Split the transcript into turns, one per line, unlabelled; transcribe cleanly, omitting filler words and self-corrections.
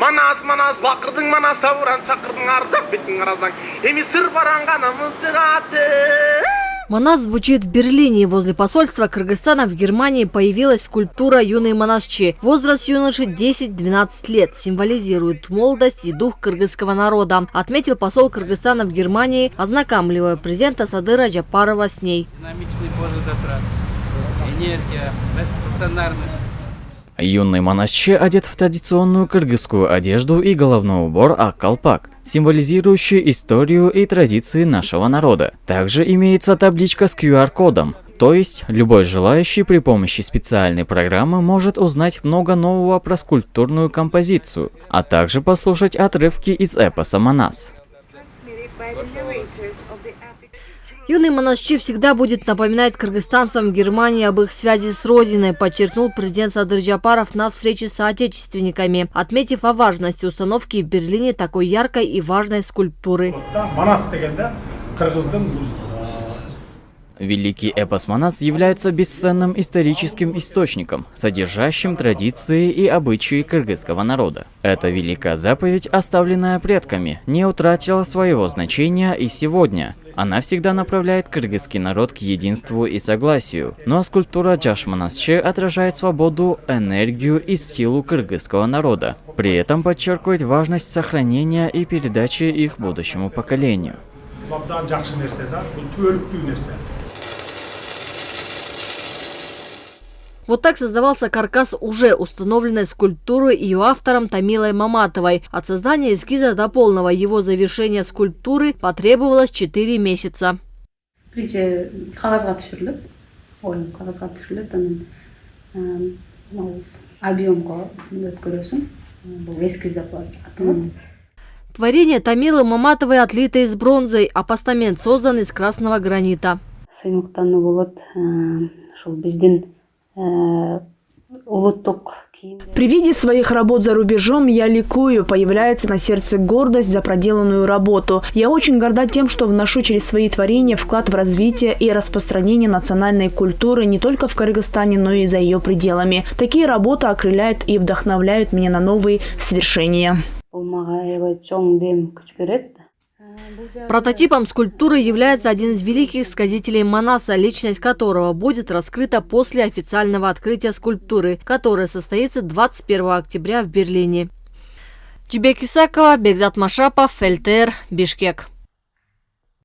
Манас, бақырдың манас, сауыран шақырдың арзақ бетін аразаң. Эми сыр баранғанымызды қаты.
Манас звучит в Берлине. Возле посольства Кыргызстана в Германии появилась скульптура юной монасчи. Возраст юноши 10-12 лет. Символизирует молодость и дух кыргызского народа. Отметил посол Кыргызстана в Германии, ознакомливая президента Садыра Джапарова с ней.
Динамичный позитив, энергия, пассионарность.
Юный монасчи одет в традиционную кыргызскую одежду и головной убор ак-калпак, символизирующий историю и традиции нашего народа. Также имеется табличка с QR-кодом, то есть любой желающий при помощи специальной программы может узнать много нового про скульптурную композицию, а также послушать отрывки из эпоса «Манас».
Юный монасчи всегда будет напоминать кыргызстанцам в Германии об их связи с родиной, подчеркнул президент Садыр Джапаров на встрече с соотечественниками, отметив о важности установки в Берлине такой яркой и важной скульптуры.
Великий эпос «Манас» является бесценным историческим источником, содержащим традиции и обычаи кыргызского народа. Эта великая заповедь, оставленная предками, не утратила своего значения и сегодня. Она всегда направляет кыргызский народ к единству и согласию. Ну а скульптура Жаш Манасчы отражает свободу, энергию и силу кыргызского народа. При этом подчеркивает важность сохранения и передачи их будущему поколению.
Вот так создавался каркас уже установленной скульптуры ее автором Тамилой Маматовой. От создания эскиза до полного его завершения скульптуры потребовалось 4 месяца. Творение Тамилы Маматовой отлито из бронзы, а постамент создан из красного гранита.
При виде своих работ за рубежом я ликую, появляется на сердце гордость за проделанную работу. Я очень горда тем, что вношу через свои творения вклад в развитие и распространение национальной культуры не только в Кыргызстане, но и за ее пределами. Такие работы окрыляют и вдохновляют меня на новые свершения.
Прототипом скульптуры является один из великих сказителей Манаса, личность которого будет раскрыта после официального открытия скульптуры, которое состоится 21 октября в Берлине. Джибек Исакова, Бекзат Машапов, ЛТР, Бишкек.